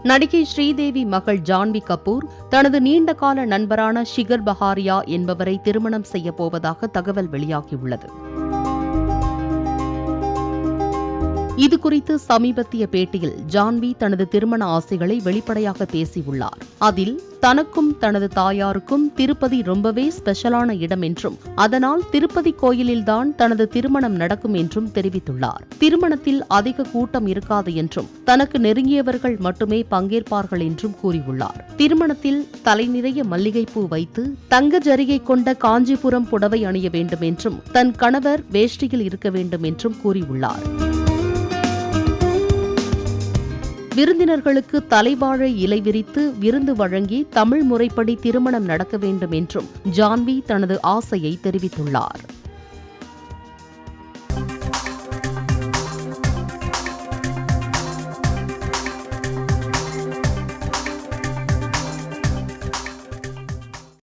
நடிகை ஸ்ரீதேவி மகள் ஜான்வி கபூர் தனது நீண்டகால நண்பரான ஷிகர் பஹாரியா என்பவரை திருமணம் செய்யப்போவதாக தகவல் வெளியாகியுள்ளது. இதுகுறித்து சமீபத்திய பேட்டியில் ஜான்வி தனது திருமண ஆசைகளை வெளிப்படையாக பேசியுள்ளார். அதில் தனக்கும் தனது தாயாருக்கும் திருப்பதி ரொம்பவே ஸ்பெஷலான இடம் என்றும், அதனால் திருப்பதி கோயிலில்தான் தனது திருமணம் நடக்கும் என்றும் தெரிவித்துள்ளார். திருமணத்தில் அதிக கூட்டம் இருக்காது என்றும், தனக்கு நெருங்கியவர்கள் மட்டுமே பங்கேற்பார்கள் என்றும் கூறியுள்ளார். திருமணத்தில் தலை நிறைய மல்லிகைப்பூ வைத்து தங்க ஜரிகை கொண்ட காஞ்சிபுரம் புடவை அணிய வேண்டும் என்றும், தன் கணவர் வேஷ்டியில் இருக்க வேண்டும் என்றும் கூறியுள்ளார். விருந்தினர்களுக்கு தலைவாழை இலை விரித்து விருந்து வழங்கி தமிழ் முறைப்படி திருமணம் நடக்க வேண்டும் என்றும் ஜான்வி தனது ஆசையை தெரிவித்துள்ளார்.